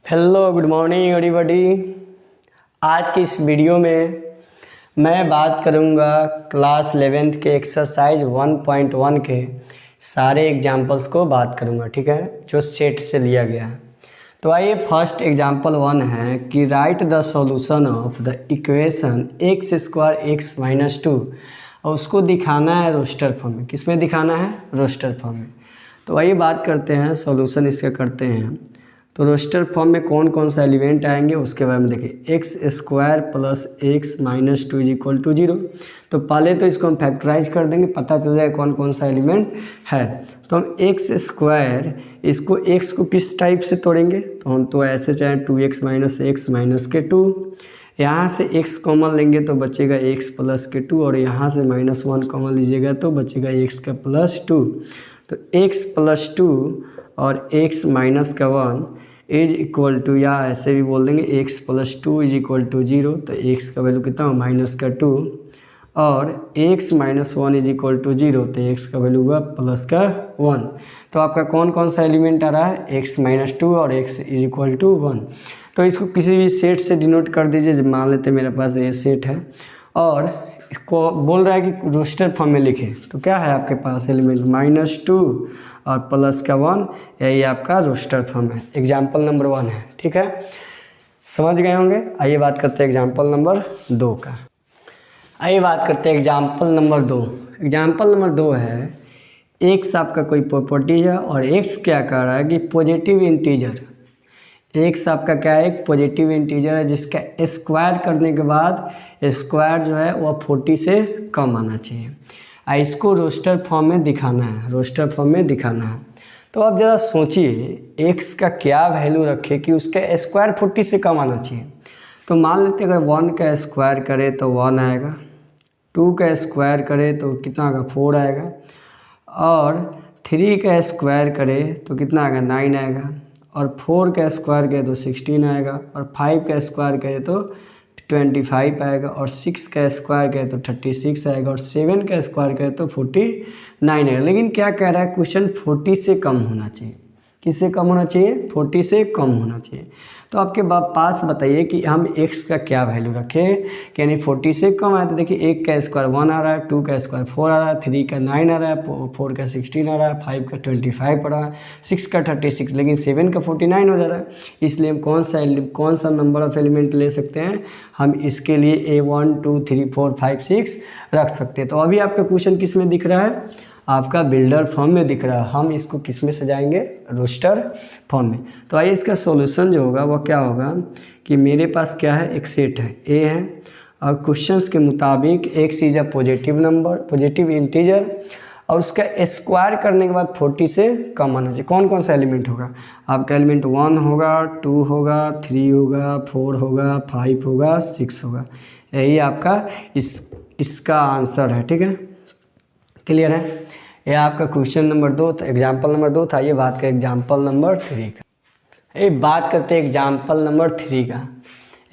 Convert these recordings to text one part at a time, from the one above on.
Hello good morning everybody. आज की इस वीडियो में मैं बात करूंगा क्लास 11th के एक्सरसाइज 1.1 के सारे एग्जाम्पल्स को बात करूंगा, ठीक है, जो सेट से लिया गया है। तो आइए फर्स्ट एग्जाम्पल 1 है कि right the solution of the equation x square x minus 2 और उसको दिखाना है रोस्टर फॉर्म में। किस में दिखाना है? रोस्टर फॉर्म में। तो आइए बात करते हैं, सॉल्यूशन इसका करते हैं। तो रोस्टर फॉर्म में कौन कौन सा एलिमेंट आएंगे उसके बारे में देखिए। X square plus x minus 2 is equal to 0। तो पहले तो इसको हम फैक्टराइज कर देंगे, पता चल जाएगा कौन कौन सा एलिमेंट है। तो हम एक्स स्क्वायर इसको एक्स को किस टाइप से तोड़ेंगे, तो हम तो ऐसे चाहे 2x माइनस एक्स माइनस के 2, यहाँ से x कॉमन लेंगे तो बचेगा x प्लस के 2 और यहाँ से -1 कॉमन लीजिएगा तो बचेगा x का प्लस 2। तो x प्लस 2 और x माइनस का 1 इज इक्वल टू, या ऐसे भी बोल देंगे x plus 2 is equal to 0। तो x का वैल्यू कितना हो माइनस का 2 और x minus 1 is equal to 0। तो x का वैल्यू हुआ प्लस का 1। तो आपका कौन कौन सा एलिमेंट आ रहा है? x माइनस 2 और x इज इक्वल टू 1। तो इसको किसी भी सेट से डिनोट कर दीजिए। मान लेते हैं मेरे पास ये सेट है और इसको बोल रहा है कि रोस्टर फॉर्म में लिखे। तो क्या है आपके पास एलिमेंट? -2 और प्लस का 1, यही आपका रोस्टर फॉर्म है। एग्जाम्पल नंबर 1 है, ठीक है, समझ गए होंगे। आइए बात करते हैं एग्जाम्पल नंबर 2 का। आइए बात करते हैं एग्जाम्पल नंबर 2। एग्जाम्पल नंबर 2 है, एक्स आपका कोई प्रॉपर्टी है और एक्स क्या कर रहा है कि पॉजिटिव इंटीजर। एक्स आपका क्या है? एक पॉजिटिव इंटीजर है जिसका स्क्वायर करने के बाद स्क्वायर जो है वह 40 से कम आना चाहिए। इसको रोस्टर फॉर्म में दिखाना है, रोस्टर फॉर्म में दिखाना है। तो आप ज़रा सोचिए एक्स का क्या वैल्यू रखे कि उसका स्क्वायर 40 से कम आना चाहिए। तो मान लेते हैं अगर 1 का स्क्वायर करे तो 1 आएगा, 2 का स्क्वायर करे तो कितना आएगा? 4 आएगा, और 3 का स्क्वायर करे तो कितना आएगा? 9 आएगा, और 4 का स्क्वायर करे तो 16 आएगा, और 5 का स्क्वायर करे तो 25 आएगा, और 6 का स्क्वायर करे तो 36 आएगा, और 7 का स्क्वायर करे तो 49 आएगा। लेकिन क्या कह रहा है क्वेश्चन? 40 से कम होना चाहिए। किससे कम होना चाहिए? 40 से कम होना चाहिए। तो आपके पास बताइए कि हम x का क्या वैल्यू रखें कि यानी 40 से कम आया। तो देखिए 1 का स्क्वायर 1 आ रहा है, 2 का स्क्वायर 4 आ रहा है, 3 का 9 आ रहा है, 4 का 16 आ रहा है, 5 का 25 आ रहा है, 6 का 36, लेकिन 7 का 49 हो जा रहा है। इसलिए हम कौन सा नंबर ऑफ एलिमेंट ले सकते हैं? हम इसके लिए A1 2 3 4 5 6 रख सकते हैं। तो अभी आपका क्वेश्चन किस में दिख रहा है? आपका बिल्डर फॉर्म में दिख रहा है। हम इसको किस में सजाएंगे? रोस्टर फॉर्म में। तो आइए इसका सॉल्यूशन जो होगा वो क्या होगा कि मेरे पास क्या है? एक सेट है ए है, और क्वेश्चंस के मुताबिक x is a positive number, positive integer, और उसका स्क्वायर करने के बाद 40 से कम आना चाहिए। कौन कौन सा एलिमेंट होगा? आपका एलिमेंट 1 होगा, 2 होगा, 3 होगा, 4 होगा, 5 होगा, 6 होगा। यही आपका इसका आंसर है, ठीक है, क्लियर है। यह आपका क्वेश्चन नंबर 2 था, एग्जाम्पल नंबर 2 था। ये बात करें एग्जाम्पल नंबर 3 का। ये बात करते हैं एग्जाम्पल नंबर 3 का।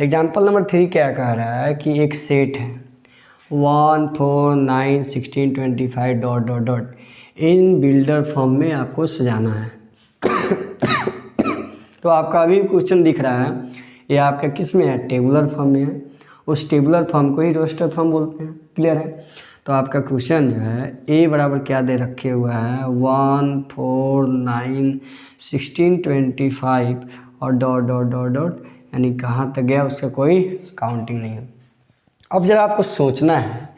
एग्जाम्पल नंबर 3 क्या कह रहा है कि एक सेट है 1 4 9 16 25 डॉट डॉट डॉट, इन बिल्डर फॉर्म में आपको सजाना है। तो आपका अभी क्वेश्चन दिख रहा है, ये आपका किस में है? टेबुलर फॉर्म में है। उस टेबुलर फॉर्म को ही रोस्टर फॉर्म बोलते हैं, क्लियर है। तो आपका क्वेश्चन जो है ए बराबर क्या दे रखे हुआ है? 1 4 9 16 25 और डॉट डॉट डॉट डॉट, यानी कहाँ तक गया उसका कोई काउंटिंग नहीं है। अब जरा आपको सोचना है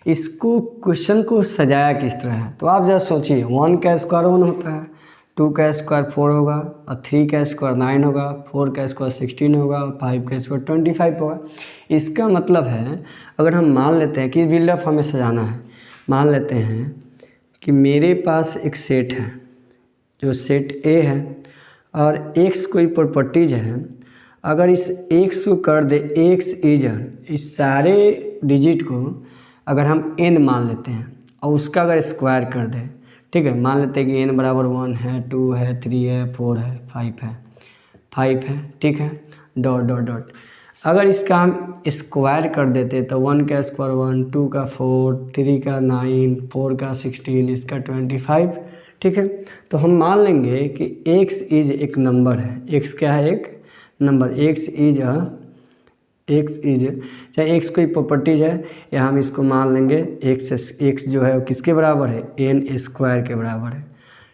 इसको, क्वेश्चन को सजाया किस तरह है। तो आप जरा सोचिए, 1 का स्क्वायर 1 होता है, 2 का स्क्वायर 4 होगा, और 3 का स्क्वायर 9 होगा, 4 का स्क्वायर 16 होगा, और 5 का स्क्वायर 25 होगा। इसका मतलब है अगर हम मान लेते हैं कि बिल्डर फॉर्म में सजाना है, मान लेते हैं कि मेरे पास एक सेट है जो सेट ए है, और एक्स कोई प्रॉपर्टीज है। अगर इस एक्स को कर दे एक्स इज, इस सारे डिजिट को अगर हम n मान लेते हैं और उसका अगर स्क्वायर कर दें, ठीक है, मान लेते हैं कि n बराबर 1 है, 2 है, 3 है, 4 है, 5 है, ठीक है, डॉट डॉट डॉट। अगर इसका हम स्क्वायर कर देते तो 1 का स्क्वायर 1, 2 का 4, 3 का 9, 4 का 16, इसका 25, ठीक है। तो हम मान लेंगे कि x इज एक नंबर है। x क्या है? एक नंबर एक्स इज चाहे एक्स कोई प्रॉपर्टीज है या हम इसको मान लेंगे एक्स जो है वो किसके बराबर है, एन स्क्वायर के बराबर है।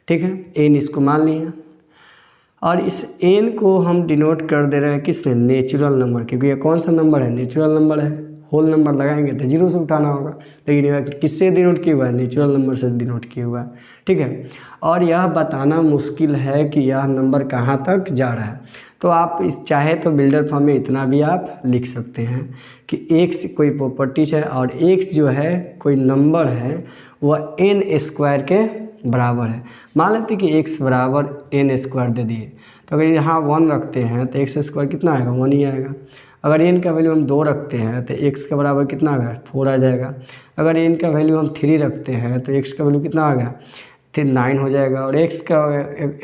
ठीक है, एन इसको मान लिया और इस एन को हम डिनोट कर दे रहे हैं किसने, नेचुरल नंबर, क्योंकि ये कौन सा नंबर है, नेचुरल नंबर है। होल नंबर लगाएंगे तो जीरो से उठाना होगा, लेकिन यह किससे डिनोट किया हुआ है, नेचुरल नंबर से डिनोट किया हुआ है। ठीक है, और यह बताना मुश्किल है कि यह नंबर कहाँ तक जा रहा है, तो आप इस चाहे तो बिल्डर फॉर्म में इतना भी आप लिख सकते हैं कि एक्स कोई प्रॉपर्टीज है और एक्स जो है कोई नंबर है वह एन स्क्वायर के बराबर है। मान लेते हैं कि x बराबर एन स्क्वायर दे दिए, तो अगर यहाँ 1 रखते हैं तो एक्स स्क्वायर कितना आएगा, 1 ही आएगा। अगर n का वैल्यू हम 2 रखते हैं तो x के बराबर कितना आ गया, 4 आ जाएगा। अगर n का वैल्यू हम 3 रखते हैं तो x का वैल्यू कितना आ गया, 9 हो जाएगा। और x का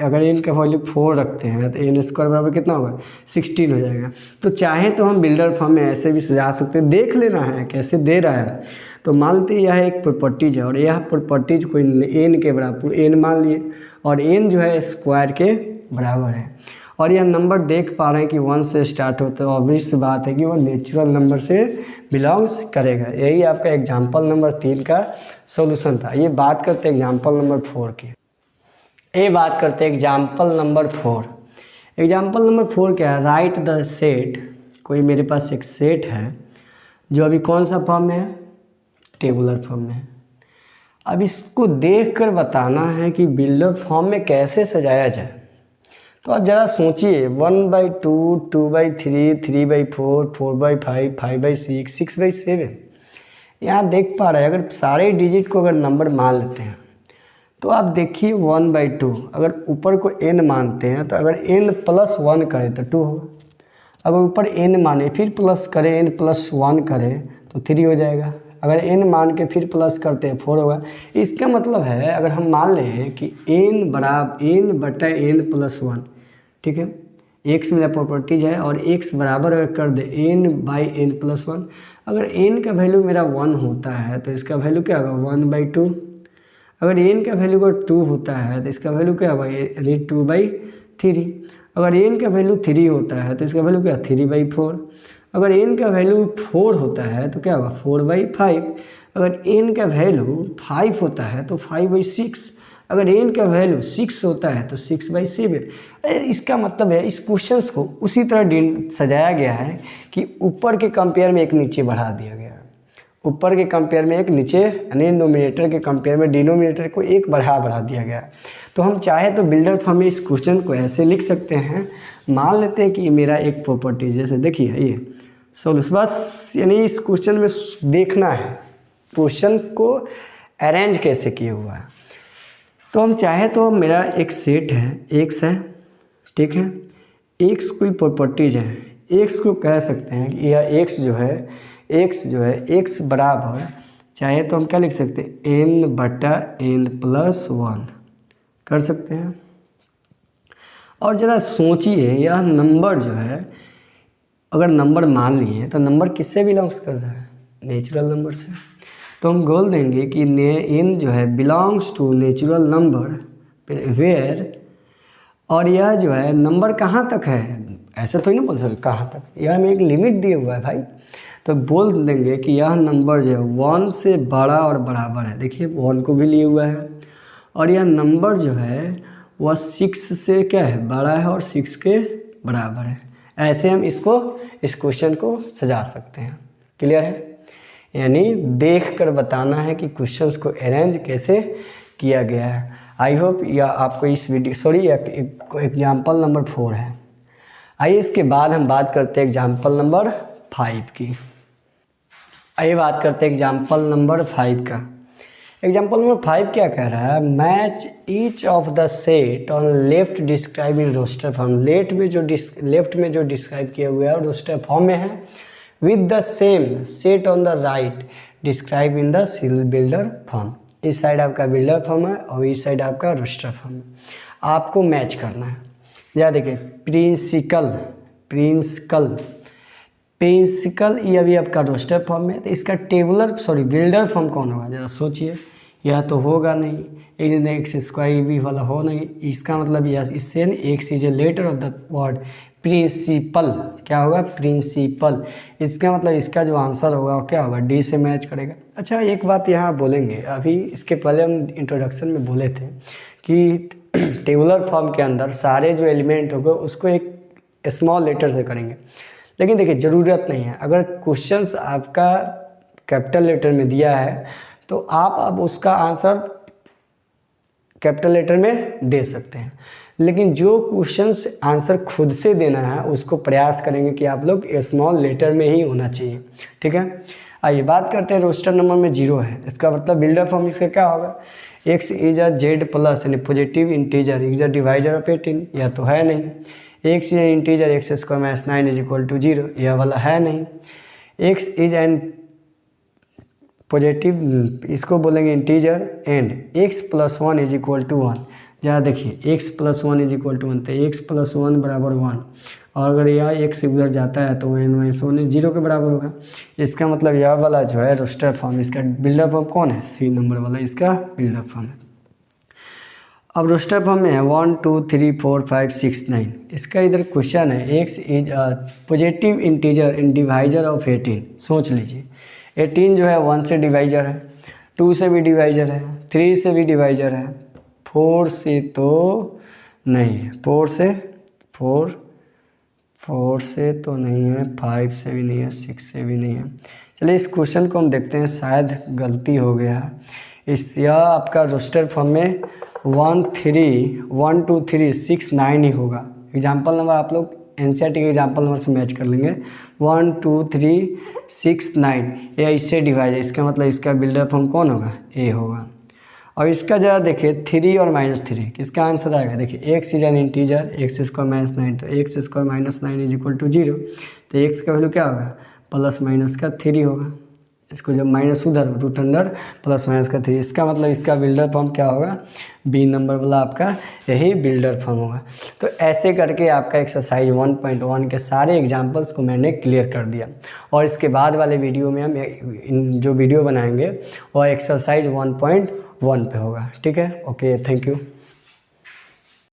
अगर n का वैल्यू 4 रखते हैं तो एन स्क्वायर बराबर कितना होगा, 16 हो जाएगा। तो चाहे तो हम बिल्डर फॉर्म में ऐसे भी सजा सकते हैं, देख लेना है कैसे दे रहा है। तो मानते यह एक प्रॉपर्टीज है और यह प्रॉपर्टीज कोई एन के बराबर एन मान लिए और एन जो है स्क्वायर के बराबर है और यह नंबर देख पा रहे हैं कि 1 से स्टार्ट होता है। ऑब्वियस सी बात है कि वह नेचुरल नंबर से बिलोंग्स करेगा। यही आपका एग्जाम्पल नंबर 3 का सॉल्यूशन था। ये बात करते हैं एग्जाम्पल नंबर 4 की। ये बात करते हैं एग्जाम्पल नंबर 4। एग्जाम्पल नंबर 4 क्या है, राइट द सेट। कोई मेरे पास एक सेट है जो अभी कौन सा फॉर्म में है, टेबुलर फॉर्म में है। अब इसको देखकर बताना है कि बिल्डर फॉर्म में कैसे सजाया जाए। तो आप ज़रा सोचिए, 1/2, 2/3, 3/4, 4/5, 5/6, 6/7। यहाँ देख पा रहे हैं, अगर सारे डिजिट को अगर नंबर मान लेते हैं तो आप देखिए 1/2, अगर ऊपर को n मानते हैं तो अगर n+1 करें तो 2 होगा। अगर ऊपर n माने फिर प्लस करें, n+1 करें तो 3 हो जाएगा। अगर n मान के फिर प्लस करते हैं 4 होगा। इसका मतलब है अगर हम मान लें कि n बराबर n/n+1, ठीक है, x मेरा प्रॉपर्टीज है और x बराबर अगर कर दे n/n+1, अगर n का वैल्यू मेरा 1 होता है तो इसका वैल्यू क्या होगा, 1/2। अगर n का वैल्यू अगर 2 होता है तो इसका वैल्यू क्या होगा, यानी 2/3। अगर n का वैल्यू 3 होता है तो इसका वैल्यू क्या, 3/4। अगर n का वैल्यू 4 होता है तो क्या होगा, 4/5। अगर n का वैल्यू 5 होता है तो 5/6। अगर n का वैल्यू 6 होता है तो 6/7। इसका मतलब है इस क्वेश्चंस को उसी तरह सजाया गया है कि ऊपर के कंपेयर में एक नीचे बढ़ा दिया गया है। ऊपर के कंपेयर में एक नीचे, यानी नोमिनेटर के कंपेयर में डिनोमिनेटर को एक बढ़ा दिया गया है। तो हम चाहे तो बिल्डर फॉर्म में इस क्वेश्चन को ऐसे लिख सकते हैं। मान लेते हैं कि मेरा एक प्रॉपर्टी, जैसे देखिए ये सॉल्यूशन, बस यानी इस क्वेश्चन में देखना है क्वेश्चन को अरेंज कैसे किया हुआ है। तो हम चाहे तो मेरा एक सेट है, एक्स है, ठीक है, एक्स कोई प्रॉपर्टीज है, एक्स को कह सकते हैं कि यह एक्स जो है एक्स बराबर, चाहे तो हम क्या लिख सकते हैं, n/n+1 कर सकते हैं। और ज़रा सोचिए यह नंबर जो है, अगर नंबर मान लिए तो नंबर किससे बिलोंग्स कर रहा है, नेचुरल नंबर से। तो हम बोल देंगे कि n जो है belongs to natural number where, और यह जो है नंबर कहाँ तक है, ऐसे तो ही ना बोल सकते कहाँ तक, यह हमें एक लिमिट दिया हुआ है भाई। तो बोल देंगे कि यह नंबर जो है 1 से बड़ा और बराबर है। देखिए 1 को भी लिए हुआ है और यह नंबर जो है वह 6 से क्या है, बड़ा है और 6 के बराबर है। ऐसे हम इस क्वेश्चन को सजा सकते हैं। क्लियर है, यानी देख कर बताना है कि क्वेश्चंस को अरेंज कैसे किया गया है। आई होप यह आपको इस वीडियो एग्जाम्पल नंबर 4 है। आइए इसके बाद हम बात करते हैं एग्जाम्पल नंबर 5 की। आइए बात करते हैं एग्जाम्पल नंबर 5 का। एग्जाम्पल नंबर 5 क्या कह रहा है, match each of the set on left describe in roster form. Left में जो डिस्क्राइब किया हुआ है रोस्टर फॉर्म में है, with the same set on the right describe in the builder form. इस साइड आपका बिल्डर फॉर्म है और इस साइड आपका रोस्टर फॉर्म है। आपको मैच करना है। या देखिए प्रिंसिकल ये अभी आपका रोस्टर फॉर्म में, तो इसका बिल्डर फॉर्म कौन होगा, ज़रा सोचिए। यह तो होगा नहीं, x² भी वाला हो नहीं। इसका मतलब यह इससे x is a letter of the word principal, क्या होगा, प्रिंसिपल। इसका मतलब इसका जो आंसर होगा वो क्या होगा, डी से मैच करेगा। अच्छा एक बात यहाँ बोलेंगे, अभी इसके पहले हम इंट्रोडक्शन में बोले थे कि टेबुलर फॉर्म के अंदर सारे जो एलिमेंट होंगे उसको एक स्मॉल लेटर से करेंगे, लेकिन देखिए ज़रूरत नहीं है। अगर क्वेश्चंस आपका कैपिटल लेटर में दिया है तो आप अब उसका आंसर कैपिटल लेटर में दे सकते हैं, लेकिन जो क्वेश्चंस आंसर खुद से देना है उसको प्रयास करेंगे कि आप लोग स्मॉल लेटर में ही होना चाहिए, ठीक है। आइए बात करते हैं, रोस्टर नंबर में 0 है, इसका मतलब बिल्डर फॉर्म इसका क्या होगा, x is a Z plus यानी positive integer is a divisor of 18, यह तो है नहीं। x is an integer x square minus 9 is equal to 0, यह वाला है नहीं। x इज एन पॉजिटिव, इसको बोलेंगे integer, and x plus 1 is equal to 1। जहाँ देखिए x plus 1 is equal to 1, तो x प्लस 1 बराबर 1, और अगर यह x से उधर जाता है तो n माइनस 1 0 के बराबर होगा। इसका मतलब यह वाला जो है रोस्टर फॉर्म, इसका बिल्डर फॉर्म कौन है, सी नंबर वाला इसका बिल्डर फॉर्म है। अब रोस्टर फॉर्म में है 1 2 3 4 5 6 9, इसका इधर क्वेश्चन है x is a positive integer in divisor of 18। सोच लीजिए 18 जो है 1 से डिवाइजर है, 2 से भी डिवाइजर है, 3 से भी डिवाइजर है, 4 से तो नहीं है, 4 से तो नहीं है, 5 से भी नहीं है, 6 से भी नहीं है। चलिए इस क्वेश्चन को हम देखते हैं, शायद गलती हो गया है। यह आपका रोस्टर फॉर्म में 1 2 3 6 9 ही होगा। एग्जाम्पल नंबर आप लोग एनसीईआरटी के एग्जाम्पल नंबर से मैच कर लेंगे, 1 2 3 6 9, यह इससे डिवाइड है, इसका मतलब इसका बिल्डर फॉर्म कौन होगा, ए होगा। और इसका जरा देखिए 3 और -3, किसका आंसर आएगा, देखिए x is an integer x square minus 9, तो x square minus 9 is equal to 0, तो x का वैल्यू क्या होगा, प्लस माइनस का 3 होगा। इसको जब माइनस उधर रूट अंडर प्लस माइनस का 3, इसका मतलब इसका बिल्डर फॉर्म क्या होगा, बी नंबर वाला आपका यही बिल्डर फॉर्म होगा। तो ऐसे करके आपका एक्सरसाइज 1.1 के सारे एग्जाम्पल्स को मैंने क्लियर कर दिया, और इसके बाद वाले वीडियो में हम जो वीडियो बनाएंगे वो एक्सरसाइज 1.1 पे होगा, ठीक है। Okay, thank you.